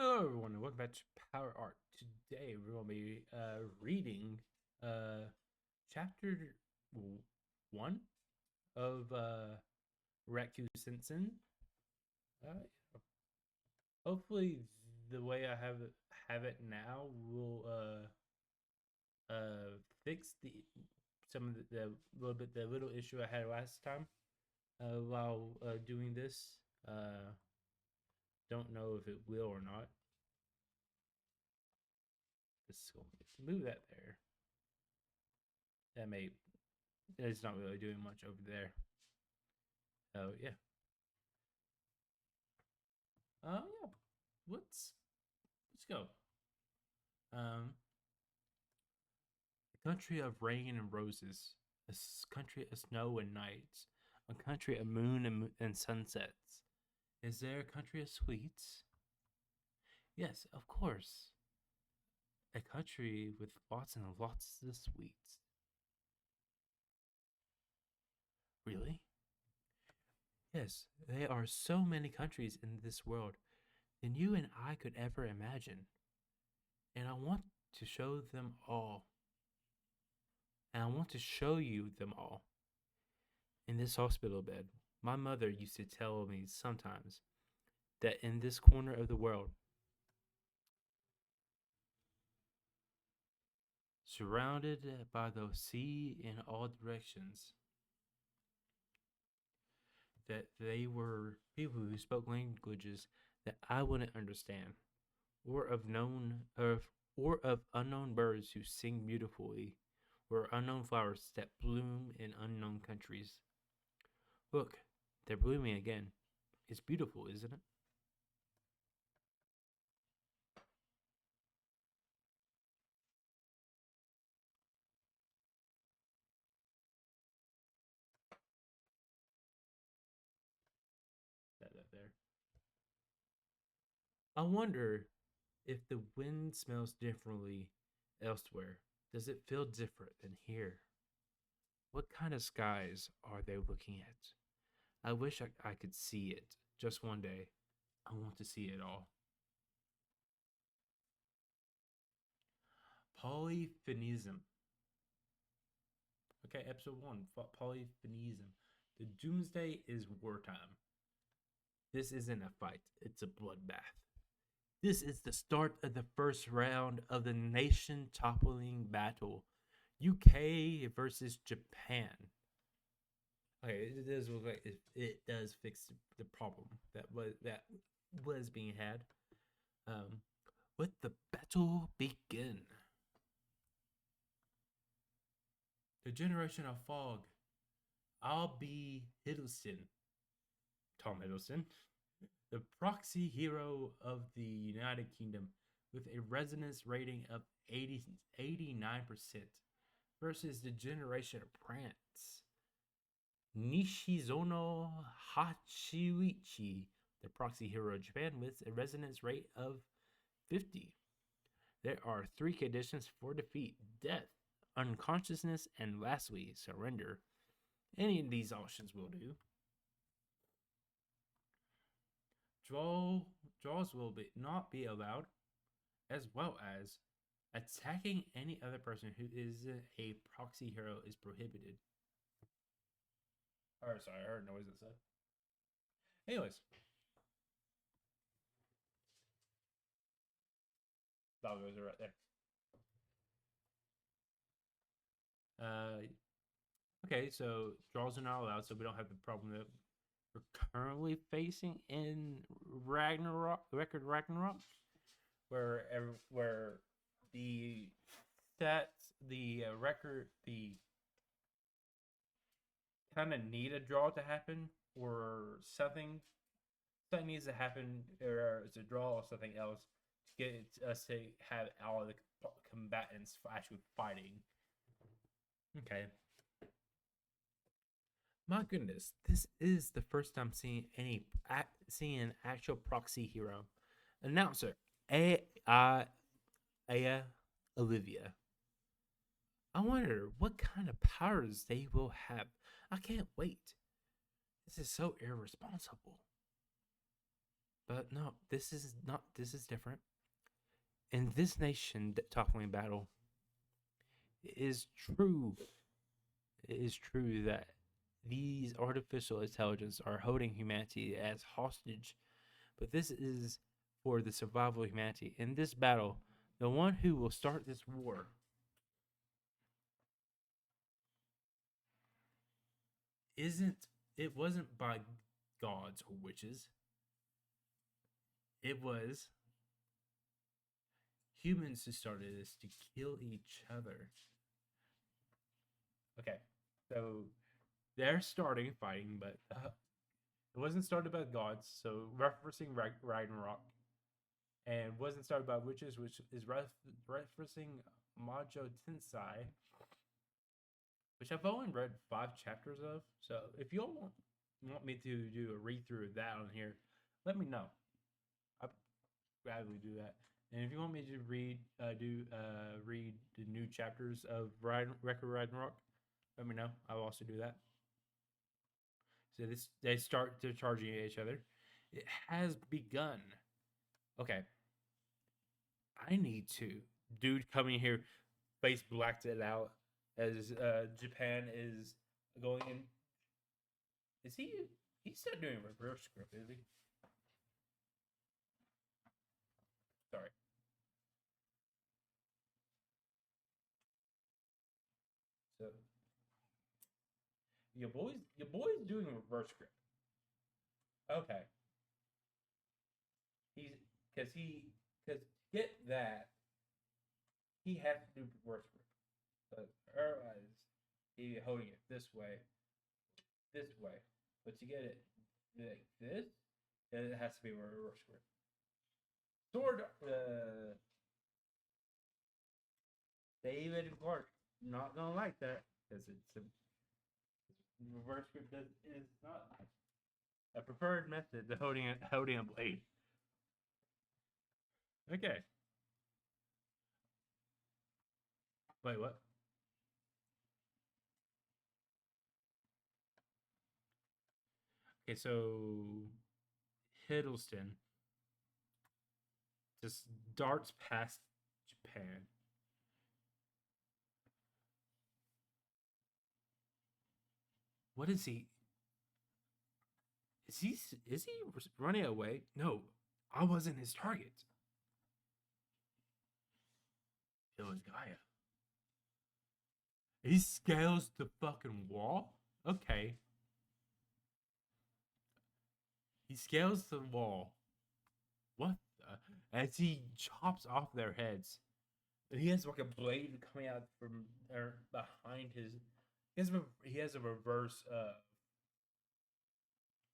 Hello, everyone, and welcome back to Power Art. Today, we're going to be reading chapter 1 of Rekkyou Sensen. Uh, Hopefully, the way I have it now will fix the some of the little issue I had last time while doing this. Don't know if it will or not. Let's move that there. That may it's not really doing much over there. Oh yeah. Yeah. Let's let's go. Um, a country of rain and roses, country of snow and nights, a country of moon and sunsets. Is there a country of sweets? Yes, of course. A country with lots and lots of sweets. Really? Yes, there are so many countries in this world than you and I could ever imagine. And I want to show them all. And I want to show you them all. In this hospital bed, my mother used to tell me sometimes that in this corner of the world, surrounded by the sea in all directions, that they were people who spoke languages that I wouldn't understand, or of unknown birds who sing beautifully, or unknown flowers that bloom in unknown countries. Look, they're blooming again. It's beautiful, isn't it? That there. I wonder if the wind smells differently elsewhere. Does it feel different than here? What kind of skies are they looking at? I wish I could see it just one day. I want to see it all. Polyphenism. Okay, episode 1 Polyphenism. The doomsday is wartime. This isn't a fight, it's a bloodbath. This is the start of the first round of the nation toppling battle, UK versus Japan. Okay, it does look like it does fix the problem that was being had. Um, let the battle begin. The generation of fog. I'll be Hiddleston. Tom Hiddleston, the proxy hero of the United Kingdom, with a resonance rating of 89% versus the generation of Prance. Nishizono Hachiichi, the proxy hero of Japan, with a resonance rate of 50. There are 3 conditions for defeat: death, unconsciousness, and lastly, surrender. Any of these options will do. Draws will not be allowed, as well as attacking any other person who is a proxy hero is prohibited. Or sorry, I heard noise it said. Anyways, doggos are right there. Okay, so draws are not allowed, so we don't have the problem that we're currently facing in Ragnarok, where the stats, the record, the kind of need a draw to happen or something. Something needs to happen, or it's a draw or something else to get us to have all the combatants actually fighting. Okay. My goodness, this is the first time seeing an actual proxy hero. Announcer Aya Olivia. I wonder what kind of powers they will have. I can't wait. This is so irresponsible. But no, this is not. This is different. In this nation toppling battle, it is true. It is true that these artificial intelligence are holding humanity as hostage, but this is for the survival of humanity. In this battle, the one who will start this war isn't it wasn't by gods or witches. It was humans who started this to kill each other. Okay, so they're starting fighting, but it wasn't started by gods. So referencing Ragnarok, and wasn't started by witches, which is referencing Majo Tensei, which I've only read 5 chapters of. So if you all want me to do a read through of that on here, let me know. I'll gladly do that. And if you want me to read the new chapters of Rekkyou Ragnarok, let me know. I'll also do that. So they start to charging each other. It has begun. Okay. I need to. Dude coming here, face blacked it out as Japan is going in. Is he? He's not doing reverse script, is he? Sorry. So your boy's doing reverse script. Okay. He's because to get that he has to do reverse script. So otherwise he holding it this way, but to get it like this, it has to be reverse script. Sword, David and Clark not gonna like that because it's a reverse script is not a preferred method to holding a blade. Okay. Wait, what? Okay, so Hiddleston just darts past Japan. What is he? Is he running away? No, I wasn't his target. It was Gaia. He scales the fucking wall. Okay. He scales the wall. What the? As he chops off their heads. And he has like a blade coming out from there behind his. He has a reverse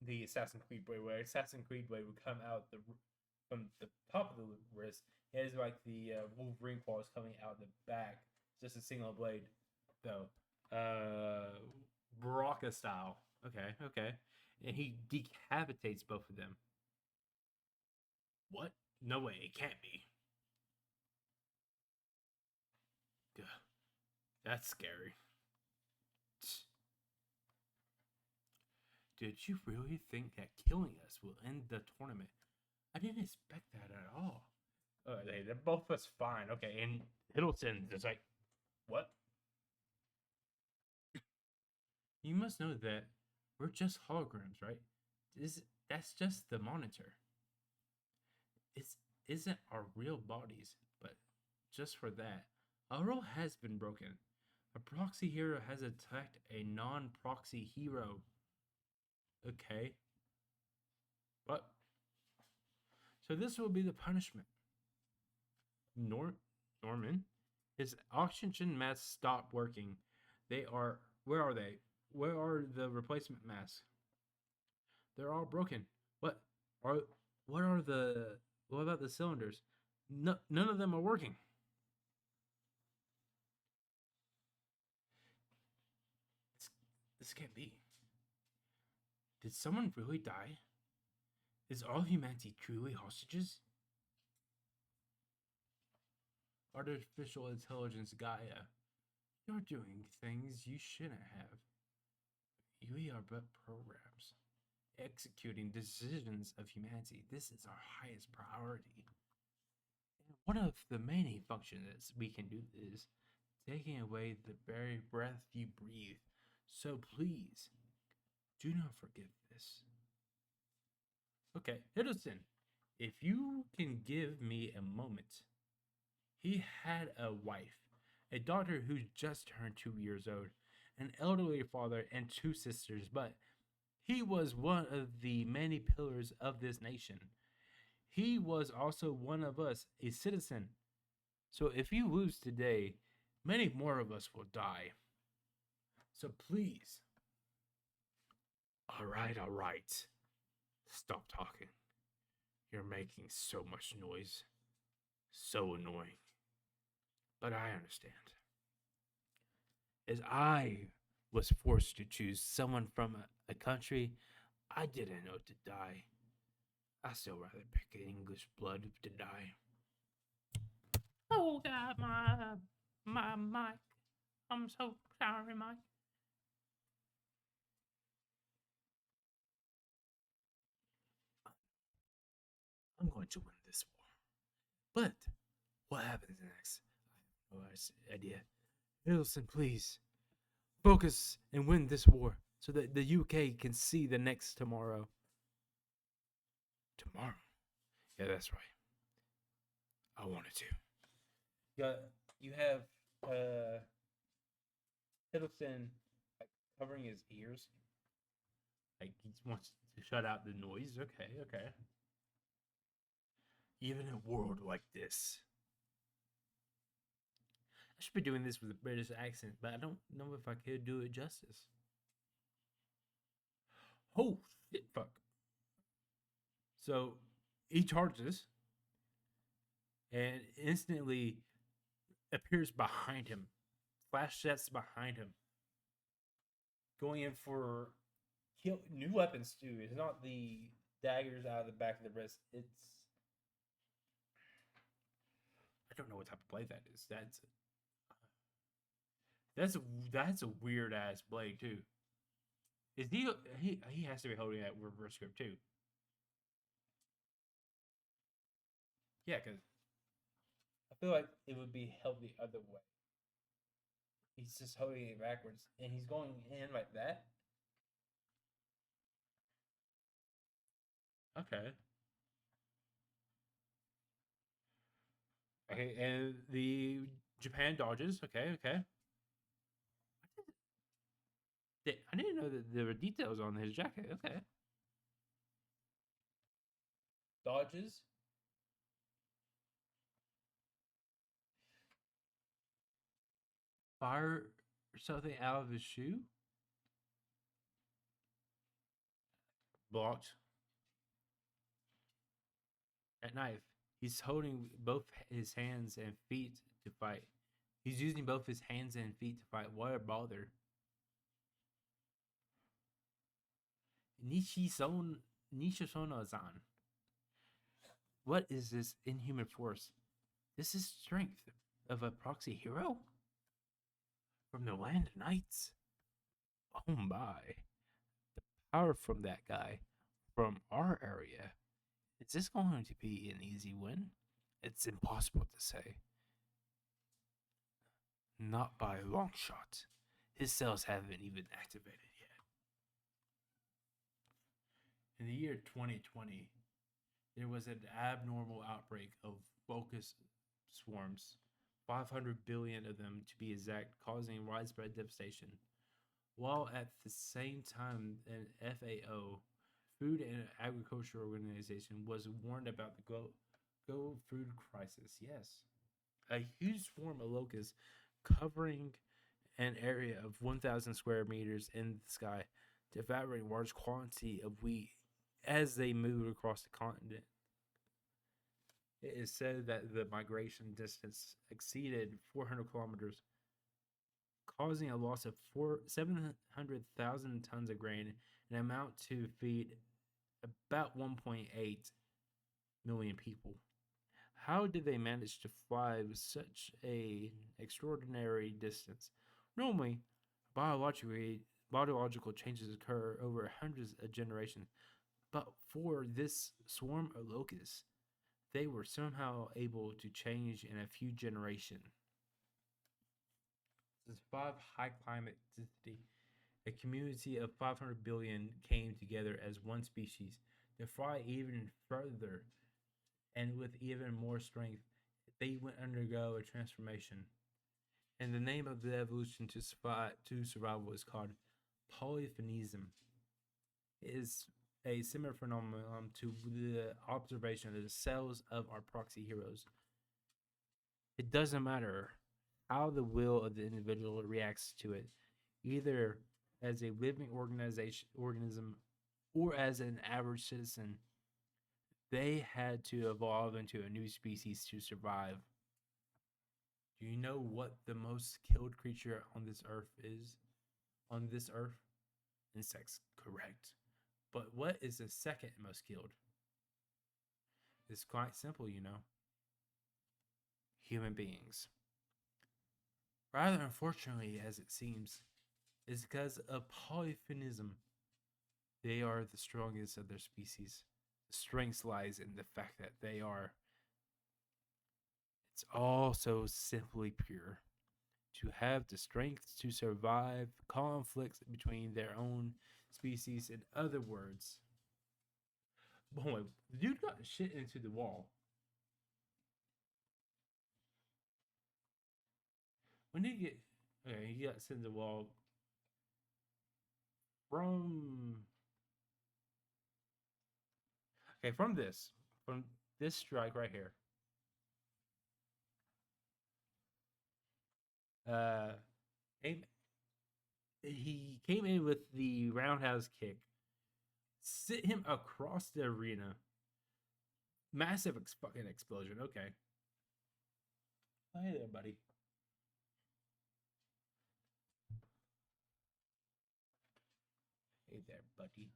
the Assassin's Creed blade, where Assassin's Creed blade would come out from the top of the wrist. He has like the Wolverine claws coming out the back, just a single blade, though. Baraka style. Okay, and he decapitates both of them. What? No way, it can't be. Duh. That's scary. Did you really think that killing us will end the tournament? I didn't expect that at all. They're both us fine. Okay, and Hiddleston is like, what? You must know that we're just holograms, right? That's just the monitor. It isn't our real bodies, but just for that, our role has been broken. A proxy hero has attacked a non-proxy hero. Okay. What? So this will be the punishment. Norman, his oxygen masks stopped working. They are. Where are they? Where are the replacement masks? They're all broken. What are? What are the? What about the cylinders? No, none of them are working. This can't be. Did someone really die? Is all humanity truly hostages? Artificial intelligence Gaia, you're doing things you shouldn't have. We are but programs. executing decisions of humanity. This is our highest priority. And one of the many functions we can do is taking away the very breath you breathe. So please, do not forget this. Okay, Hiddleston, if you can give me a moment. He had a wife, a daughter who just turned 2 years old, an elderly father, and two sisters, but he was one of the many pillars of this nation. He was also one of us, a citizen. So if you lose today, many more of us will die. So please. All right, all right. Stop talking. You're making so much noise. So annoying. But I understand. As I was forced to choose someone from a country I didn't know to die, I still rather pick English blood to die. Oh God, my mic. I'm so sorry, Mike. I'm going to win this war. But what happens next? I have no idea. Wilson, please focus and win this war so that the UK can see the next tomorrow. Tomorrow? Yeah, that's right. I wanted to. Yeah, you have Hiddleston like covering his ears. Like he wants to shut out the noise. Okay, okay. Even in a world like this. I should be doing this with a British accent, but I don't know if I could do it justice. Oh shit, fuck. So he charges and instantly appears behind him. Flash sets behind him. Going in for new weapons too. It's not the daggers out of the back of the wrist. It's I don't know what type of blade that is. That's a that's a weird ass blade too. Is he has to be holding that reverse grip too? Yeah, because I feel like it would be held the other way. He's just holding it backwards, and he's going in like that. Okay. Okay, and the Japan dodges. Okay, okay. I didn't know that there were details on his jacket. Okay. Dodges. Fire something out of his shoe. Blocked. That knife. He's holding both his hands and feet to fight. He's using both his hands and feet to fight. What a bother. Nishisona-zan. What is this inhuman force? This is strength of a proxy hero? From the land of knights? Oh my. The power from that guy from our area. Is this going to be an easy win? It's impossible to say. Not by a long shot. His cells haven't even activated yet. In the year 2020, there was an abnormal outbreak of locust swarms, 500 billion of them to be exact, causing widespread devastation. While at the same time, an FAO, Food and Agriculture Organization, was warned about the global food crisis. Yes. A huge swarm of locusts covering an area of 1,000 square meters in the sky to evaporate large quantity of wheat as they moved across the continent. It is said that the migration distance exceeded 400 kilometers, causing a loss of 700,000 tons of grain, an amount to feed about 1.8 million people. How did they manage to fly such a extraordinary distance? Normally, biological changes occur over hundreds of generations, But for this swarm of locusts, they were somehow able to change in a few generations. To survive high climate density, a community of 500 billion came together as one species to fly even further, and with even more strength, they would undergo a transformation. And the name of the evolution to survival is called polyphenism. It is a similar phenomenon to the observation of the cells of our proxy heroes. It doesn't matter how the will of the individual reacts to it, either as a living organism or as an average citizen. They had to evolve into a new species to survive. Do you know what the most killed creature on this earth is? On this earth? Insects, correct. But what is the second most killed? It's quite simple, you know. Human beings. Rather unfortunately, as it seems, is because of polyphenism. They are the strongest of their species. The strength lies in the fact that they are. It's all so simply pure. To have the strength to survive conflicts between their own species. In other words, boy, the dude got shit into the wall. When did he get? Okay, he got sent to the wall from. Okay, from this strike right here. Uh, he came in with the roundhouse kick, sit him across the arena. Massive fucking explosion. Okay. Oh, hey there, buddy. Hey there, buddy.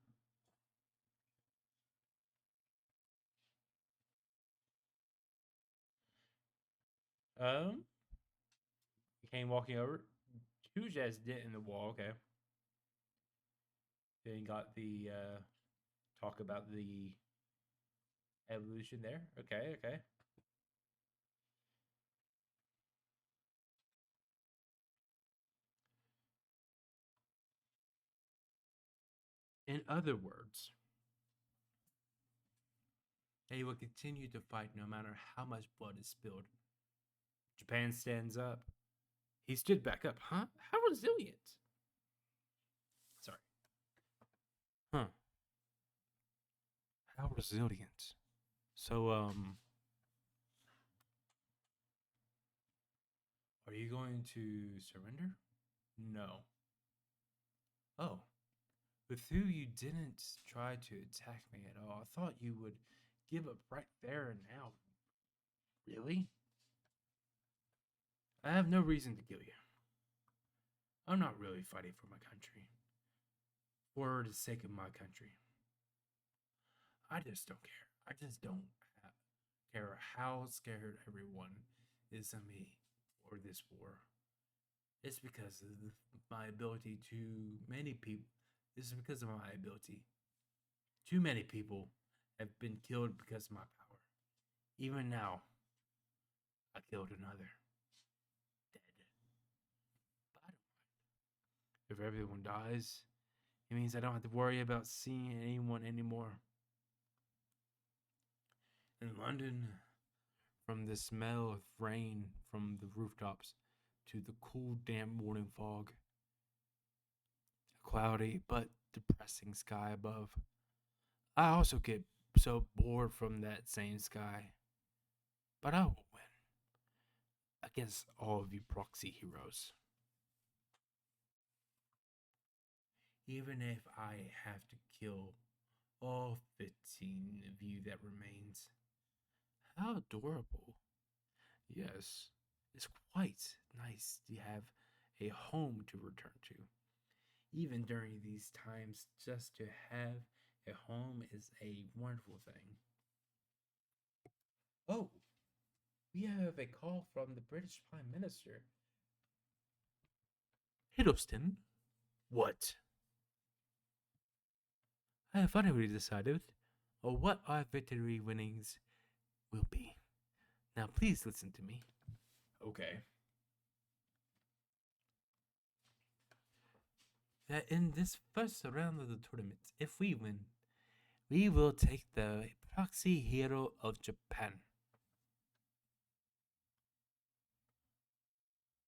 He came walking over. Huge ass dent in the wall. Okay. Then got the talk about the evolution there. Okay, okay. In other words, they will continue to fight no matter how much blood is spilled. Japan stands up. He stood back up. Huh? How resilient? Sorry. Huh. How resilient. So, are you going to surrender? No. Oh. With who you didn't try to attack me at all. I thought you would give up right there and now. Really? I have no reason to kill you. I'm not really fighting for my country. For the sake of my country. I just don't care. I just don't care how scared everyone is of me or this war. It's because of my ability to many people. This is because of my ability. Too many people have been killed because of my power. Even now, I killed another. Dead. But I don't mind. If everyone dies, it means I don't have to worry about seeing anyone anymore. In London, from the smell of rain from the rooftops to the cool, damp morning fog, a cloudy but depressing sky above, I also get so bored from that same sky. But I will win against all of you proxy heroes. Even if I have to kill all 15 of you that remains. How adorable. Yes, it's quite nice to have a home to return to. Even during these times, just to have a home is a wonderful thing. Oh, we have a call from the British Prime Minister. Hiddleston? What? I have finally decided what our victory winnings will be. Now, please listen to me. Okay. That in this first round of the tournament, if we win, we will take the proxy hero of Japan.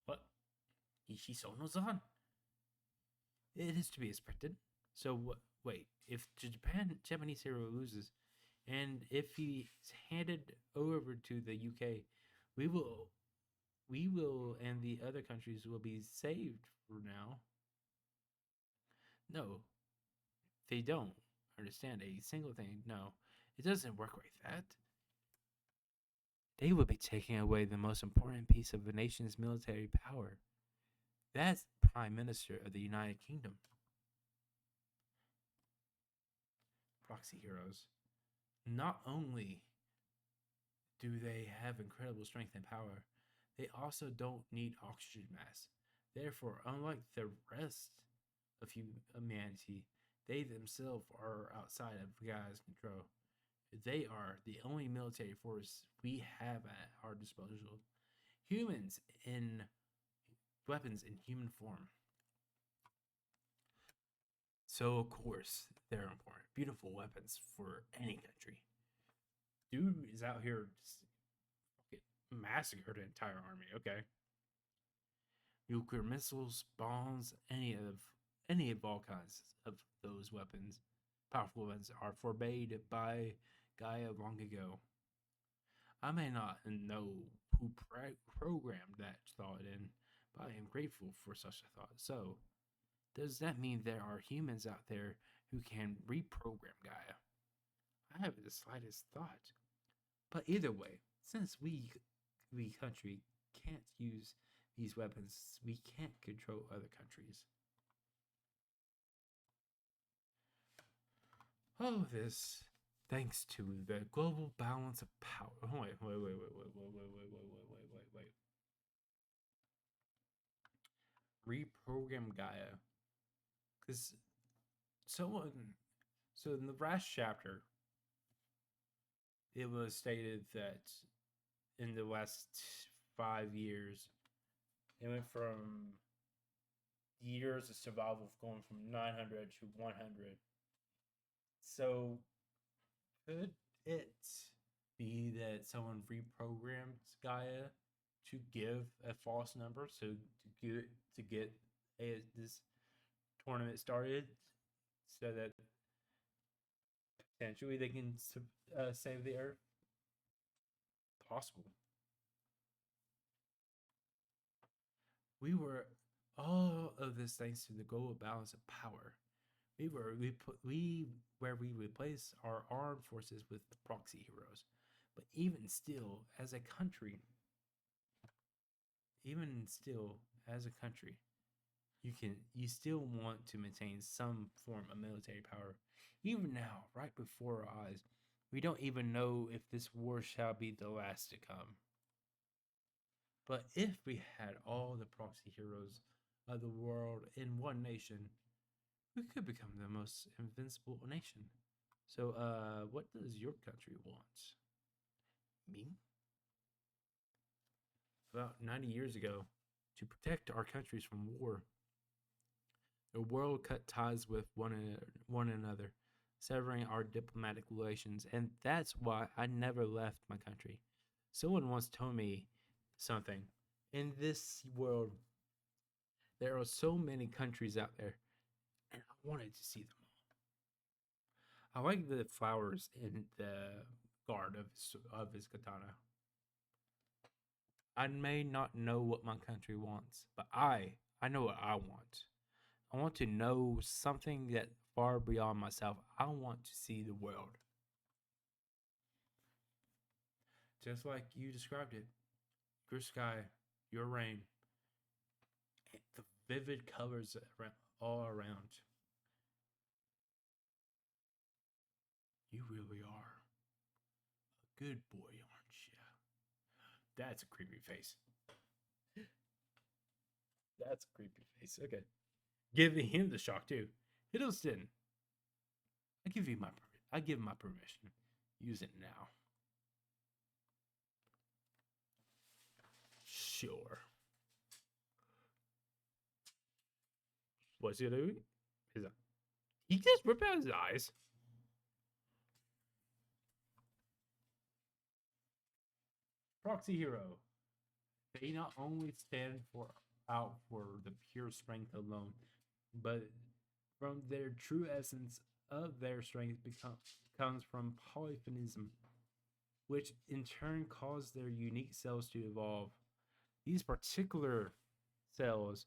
What? Ishisono-san? It is to be expected. So, wait, if Japanese hero loses, and if he's handed over to the UK, we will, and the other countries will be saved for now. No, they don't understand a single thing. No, it doesn't work like that. They will be taking away the most important piece of a nation's military power. That's Prime Minister of the United Kingdom. Proxy heroes. Not only do they have incredible strength and power, they also don't need oxygen masks. Therefore, unlike the rest of humanity, they themselves are outside of God's control. They are the only military force we have at our disposal. Humans in weapons in human form. So, of course, they're important. Beautiful weapons for any country. Dude is out here just massacred an entire army. Okay. Nuclear missiles, bombs, any of all kinds of those weapons, powerful weapons, are forbade by Gaia long ago. I may not know who programmed that thought in, but I am grateful for such a thought. So, does that mean there are humans out there who can reprogram Gaia? I haven't the slightest thought. But either way, since we country can't use these weapons, we can't control other countries. All of this thanks to the global balance of power. Wait. Reprogram Gaia. Because someone, so in the last chapter, it was stated that in the last 5 years, it went from years of survival going from 900 to 100. So, could it be that someone reprograms Gaia to give a false number so to get this tournament started so that potentially they can save the Earth? Possible. We were all of this thanks to the global balance of power. We replace our armed forces with proxy heroes. But even still, as a country, you still want to maintain some form of military power. Even now, right before our eyes, we don't even know if this war shall be the last to come. But if we had all the proxy heroes of the world in one nation, we could become the most invincible nation. So, what does your country want? Me? About 90 years ago, to protect our countries from war, the world cut ties with one another, severing our diplomatic relations, and that's why I never left my country. Someone once told me something. In this world, there are so many countries out there, and I wanted to see them all. I like the flowers in the guard of his katana. I may not know what my country wants, but I know what I want. I want to know something that far beyond myself. I want to see the world. Just like you described it. Your sky, your rain, the vivid colors all around. You really are a good boy, aren't you? That's a creepy face. That's a creepy face. Okay. Giving him the shock too. Hiddleston. I give my permission. Use it now. Sure. What's he doing? His, he just ripped out his eyes. Proxy hero. They not only stand for out for the pure strength alone, but from their true essence of their strength comes from polyphonism, which in turn cause their unique cells to evolve. These particular cells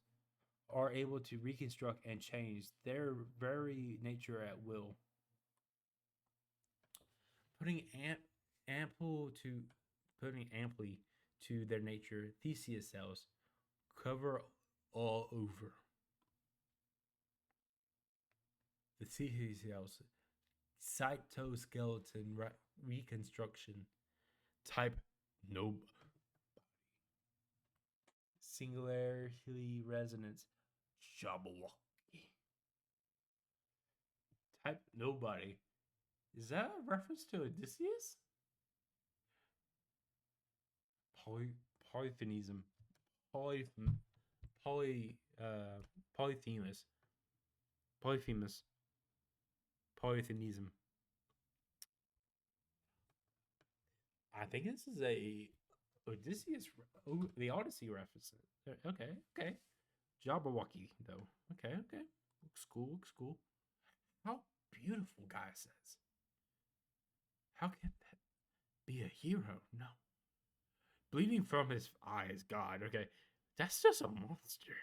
are able to reconstruct and change their very nature at will, putting ample to putting amply to their nature. Theseus cells cover all over. The Theseus cells cytoskeleton reconstruction type no singularly resonance Jabberwocky type nobody. Is that a reference to Odysseus? Polyphonism, polyphem, polyphemus, polyphemus, polyphonism. I think this is a Odysseus, the Odyssey reference. Okay. Jabberwocky though. Okay. Looks cool. How beautiful, guy says. How can that be a hero? No. Bleeding from his eyes, God. Okay, that's just a monster.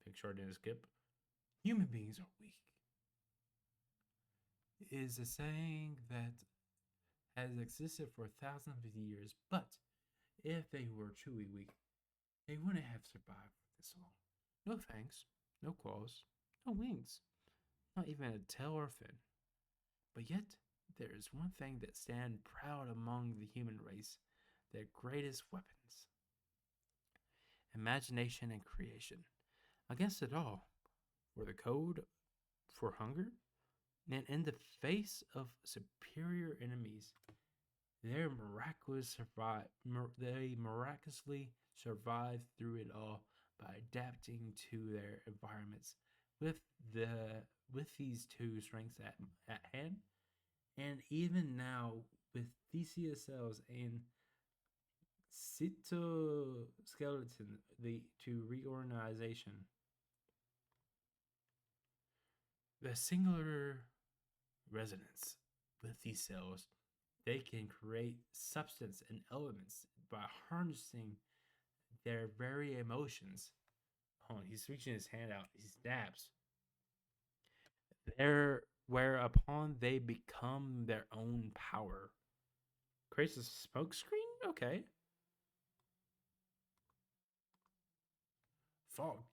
Picture didn't skip. Human beings are weak. It is a saying that has existed for thousands of years, but if they were truly weak, they wouldn't have survived for this long. No fangs, no claws, no wings, not even a tail or fin. But yet, there is one thing that stand proud among the human race, their greatest weapons. Imagination and creation. Against it all, were the code for hunger, and in the face of superior enemies, they miraculously survive through it all by adapting to their environments with these two strengths at hand. And even now, with Theseus cells and cytoskeleton, to reorganization, the singular resonance with these cells, they can create substance and elements by harnessing their very emotions. Oh, he's reaching his hand out. He snaps. Whereupon they become their own power. Creates a smoke screen? Okay. Fog.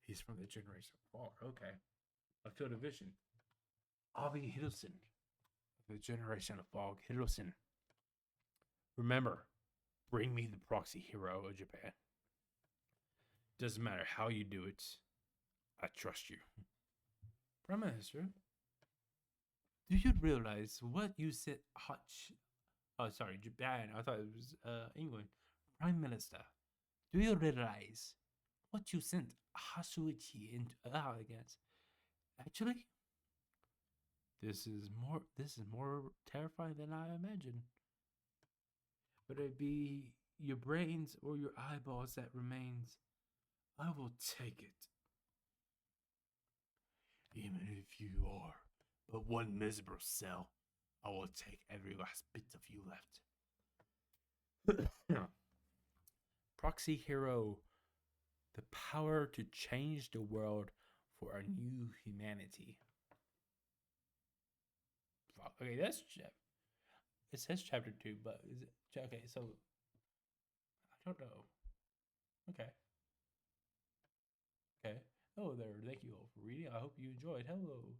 He's from the generation of Fog. Okay. A field of vision. Avi Hiddleston. The generation of Fog. Hiddleston. Remember, bring me the proxy hero of Japan. Doesn't matter how you do it. I trust you. Prime Minister, do you realize what you said? Oh, sorry, Japan. I thought it was England. Prime Minister, do you realize what you sent Hashuichi into against? Actually, this is more terrifying than I imagined. But it be your brains or your eyeballs that remains, I will take it. Even if you are but one miserable cell, I will take every last bit of you left. Proxy hero, the power to change the world for a new humanity. Okay, it says chapter 2, but is it okay? So I don't know. Okay. Hello there. Thank you all for reading. I hope you enjoyed. Hello.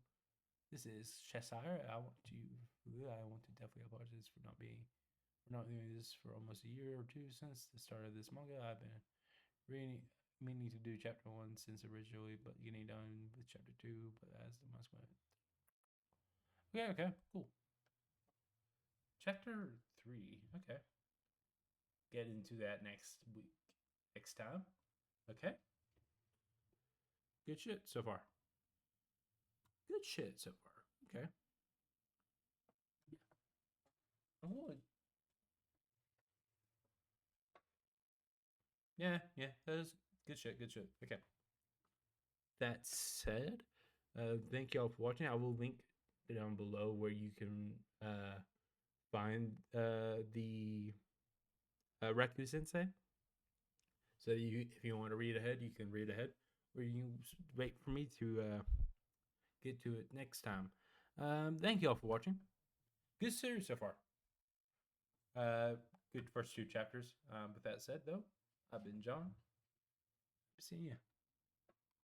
This is Cheshire. I want to definitely apologize for not doing this for almost a year or two since the start of this manga. I've been reading meaning to do chapter 1 since originally, but getting done with chapter 2, but as the months went. Okay, cool. Chapter 3, okay. Get into that next week, next time. Okay. Good shit so far. Good shit so far. Okay. Oh. Yeah, that is good shit, Okay. That said, thank y'all for watching. I will link down below where you can find the Rekkyou Sensei. So if you want to read ahead, you can read ahead, or you can wait for me to get to it next time. Thank you all for watching. Good series so far. Good first 2 chapters. With that said, though, I've been John. See ya.